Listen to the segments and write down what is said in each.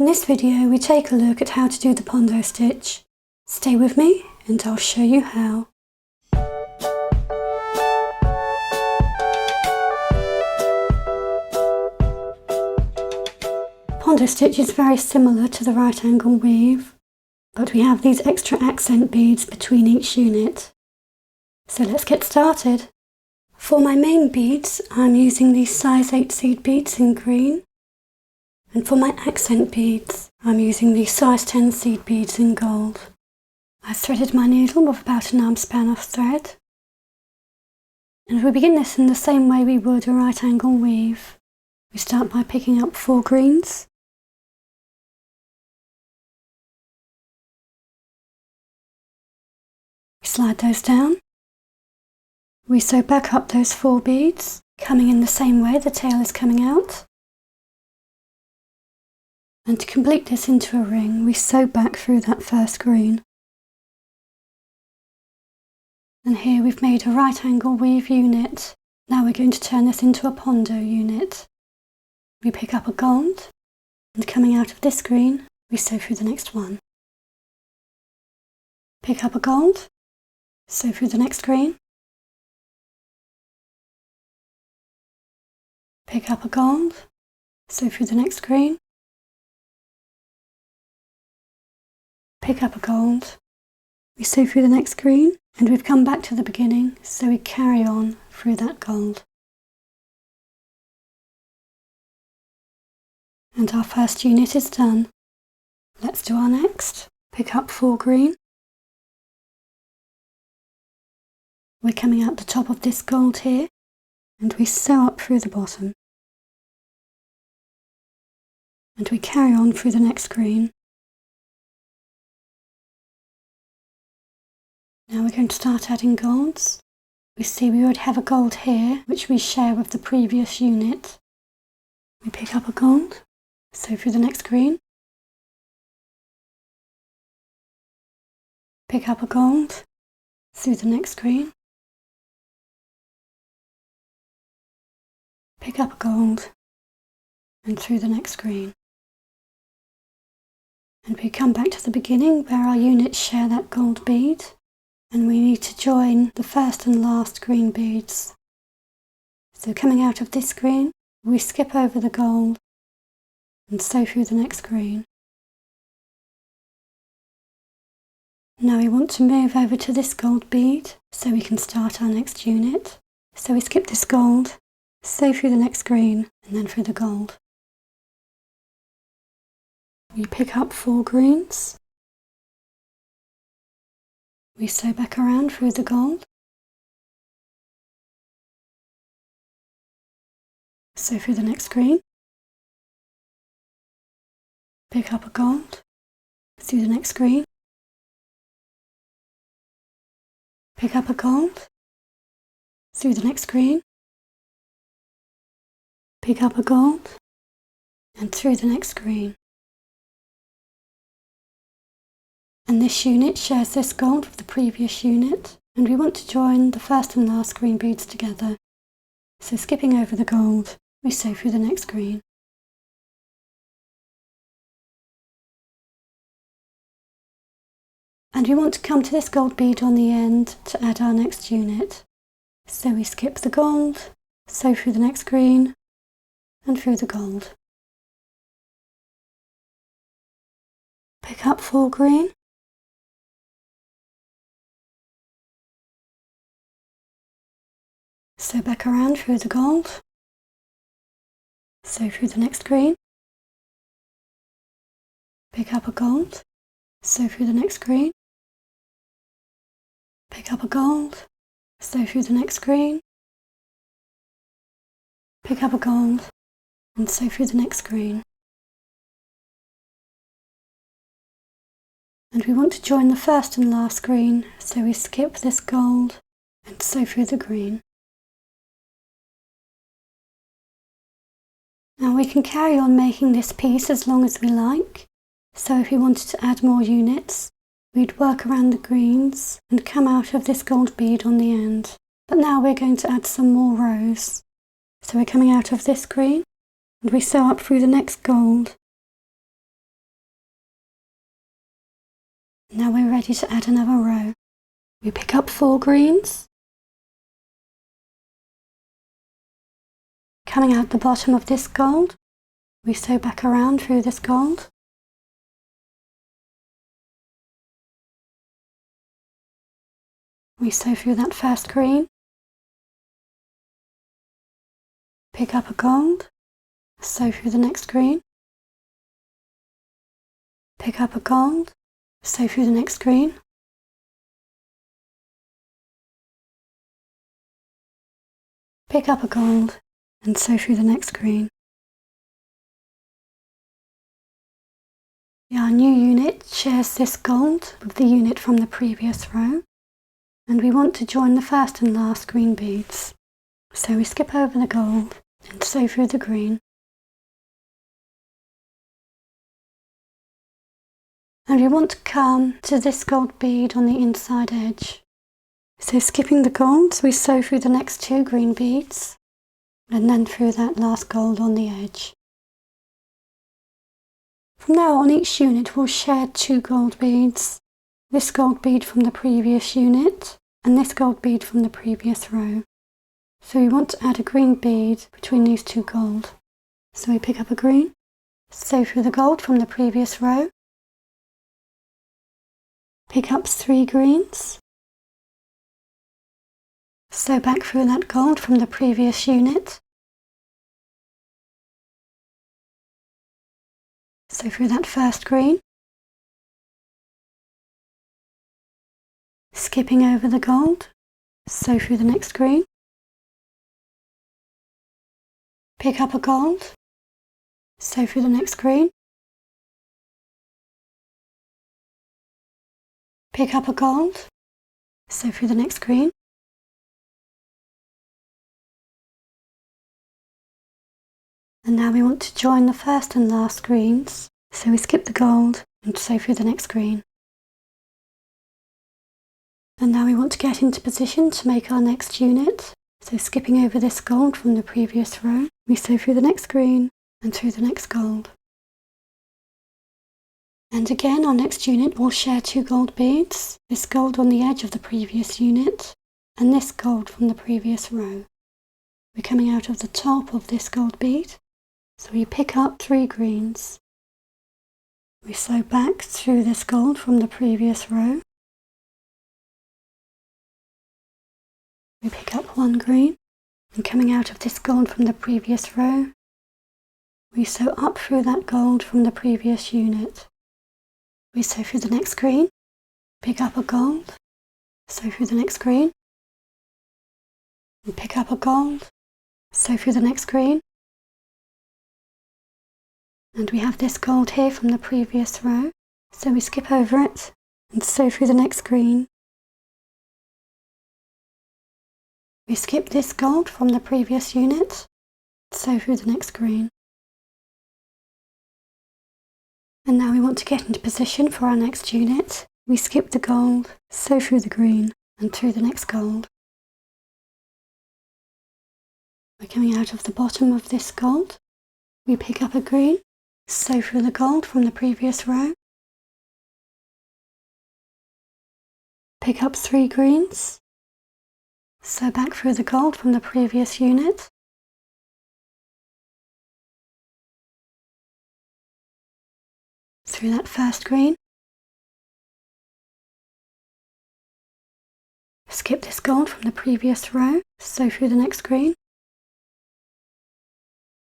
In this video we take a look at how to do the Pondo stitch. Stay with me and I'll show you how. Pondo stitch is very similar to the right angle weave, but we have these extra accent beads between each unit. So let's get started. For my main beads I'm using these size 8 seed beads in green, and for my accent beads I'm using these size 10 seed beads in gold. I've threaded my needle with about an arm span of thread, and we begin this in the same way we would a right angle weave. We start by picking up 4 greens, we slide those down, we sew back up those 4 beads, coming in the same way the tail is coming out. And to complete this into a ring, we sew back through that first green. And here we've made a right angle weave unit. Now we're going to turn this into a Pondo unit. We pick up a gold, and coming out of this green, we sew through the next one. Pick up a gold, sew through the next green. Pick up a gold, sew through the next green. Pick up a gold, we sew through the next green, and we've come back to the beginning, so we carry on through that gold. And our first unit is done. Let's do our next. Pick up 4 green. We're coming out the top of this gold here, and we sew up through the bottom. And we carry on through the next green. Now we're going to start adding golds. We see we already have a gold here, which we share with the previous unit. We pick up a gold, sew through the next green. Pick up a gold, through the next green. Pick up a gold, and through the next green. And we come back to the beginning where our units share that gold bead. And we need to join the first and last green beads. So coming out of this green, we skip over the gold and sew through the next green. Now we want to move over to this gold bead so we can start our next unit. So we skip this gold, sew through the next green and then through the gold. We pick up 4 greens. We sew back around through the gold, sew through the next green, pick up a gold, through the next green, pick up a gold, through the next green, pick up a gold, and through the next green. And this unit shares this gold with the previous unit, and we want to join the first and last green beads together. So skipping over the gold, we sew through the next green. And we want to come to this gold bead on the end to add our next unit. So we skip the gold, sew through the next green, and through the gold. Pick up 4 green. Sew back around through the gold, sew through the next green, pick up a gold, sew through the next green, pick up a gold, sew through the next green, pick up a gold, and sew through the next green. And we want to join the first and last green, so we skip this gold and sew through the green. Now we can carry on making this piece as long as we like, so if we wanted to add more units, we'd work around the greens and come out of this gold bead on the end. But now we're going to add some more rows. So we're coming out of this green, and we sew up through the next gold, Now we're ready to add another row. We pick up 4 greens, coming out the bottom of this gold, we sew back around through this gold. We sew through that first green, pick up a gold, sew through the next green, pick up a gold, sew through the next green, pick up a gold and sew through the next green. Our new unit shares this gold with the unit from the previous row, and we want to join the first and last green beads. So we skip over the gold and sew through the green. And we want to come to this gold bead on the inside edge. So skipping the gold, we sew through the next 2 green beads and then through that last gold on the edge. From now on, each unit will share 2 gold beads, this gold bead from the previous unit and this gold bead from the previous row. So we want to add a green bead between these 2 gold. So we pick up a green, sew through the gold from the previous row, pick up 3 greens, sew back through that gold from the previous unit, sew through that first green, skipping over the gold, sew through the next green, pick up a gold, sew through the next green, pick up a gold, sew through the next green, and now we want to join the first and last greens, so we skip the gold and sew through the next green. And now we want to get into position to make our next unit, so skipping over this gold from the previous row, we sew through the next green and through the next gold. And again, our next unit will share 2 gold beads, this gold on the edge of the previous unit and this gold from the previous row. We're coming out of the top of this gold bead, so we pick up 3 greens. We sew back through this gold from the previous row. We pick up 1 green, and coming out of this gold from the previous row, we sew up through that gold from the previous unit. We sew through the next green, pick up a gold, sew through the next green, and pick up a gold, sew through the next green, and we have this gold here from the previous row, so we skip over it and sew through the next green. We skip this gold from the previous unit, sew through the next green. And now we want to get into position for our next unit. We skip the gold, sew through the green and through the next gold. We're coming out of the bottom of this gold. We pick up a green, sew through the gold from the previous row, pick up 3 greens, sew back through the gold from the previous unit, through that first green, skip this gold from the previous row, sew through the next green,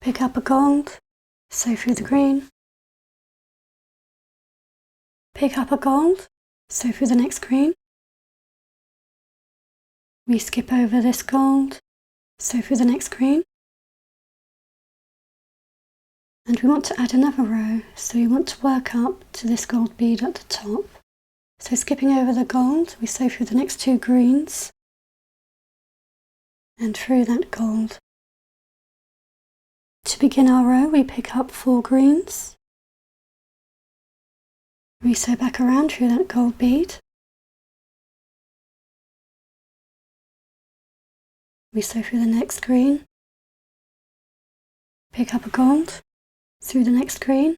pick up a gold, sew through the green, pick up a gold, sew through the next green, we skip over this gold, sew through the next green, and we want to add another row, so we want to work up to this gold bead at the top. So skipping over the gold, we sew through the next 2 greens and through that gold. To begin our row, we pick up 4 greens, we sew back around through that gold bead, we sew through the next green, pick up a gold, through the next green,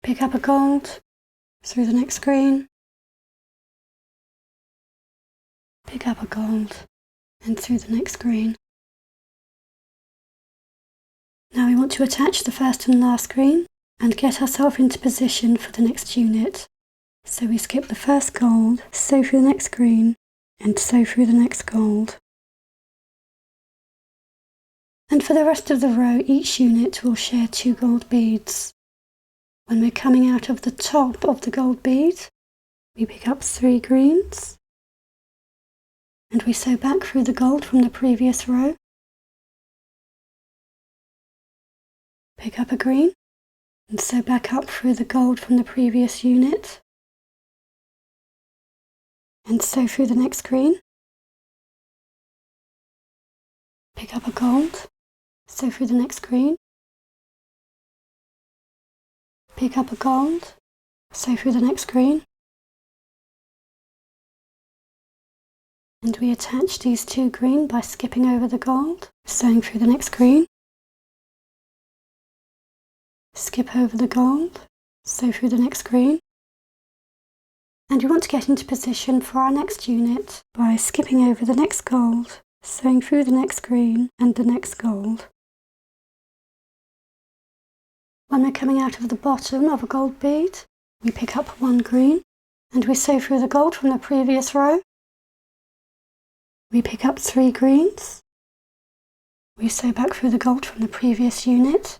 pick up a gold, through the next green, pick up a gold, and through the next green. Now we want to attach the first and last green and get ourselves into position for the next unit. So we skip the first gold, sew through the next green, and sew through the next gold. And for the rest of the row, each unit will share 2 gold beads. When we're coming out of the top of the gold bead, we pick up 3 greens, and we sew back through the gold from the previous row. Pick up a green, and sew back up through the gold from the previous unit, and sew through the next green. Pick up a gold, sew through the next green, pick up a gold, sew through the next green, and we attach these 2 green by skipping over the gold, sewing through the next green, skip over the gold, sew through the next green, and we want to get into position for our next unit by skipping over the next gold, sewing through the next green and the next gold. When we're coming out of the bottom of a gold bead, we pick up 1 green and we sew through the gold from the previous row. We pick up 3 greens. We sew back through the gold from the previous unit,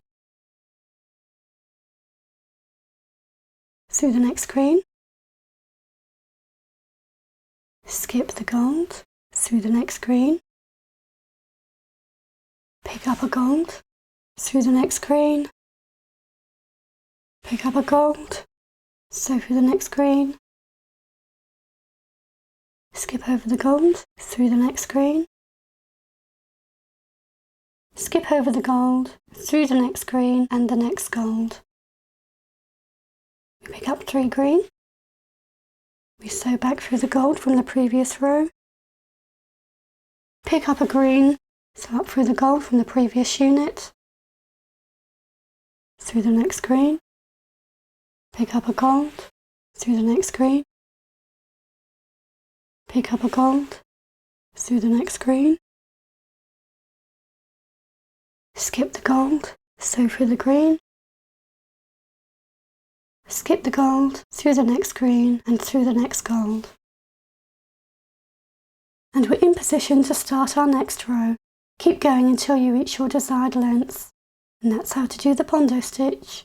through the next green, skip the gold, through the next green, pick up a gold, through the next green, pick up a gold, sew through the next green, skip over the gold, through the next green, skip over the gold, through the next green and the next gold. We pick up 3 green, we sew back through the gold from the previous row, pick up a green, sew up through the gold from the previous unit, through the next green, pick up a gold, through the next green, pick up a gold, through the next green, skip the gold, sew through the green, skip the gold, through the next green and through the next gold. And we're in position to start our next row. Keep going until you reach your desired length. And that's how to do the Pondo stitch.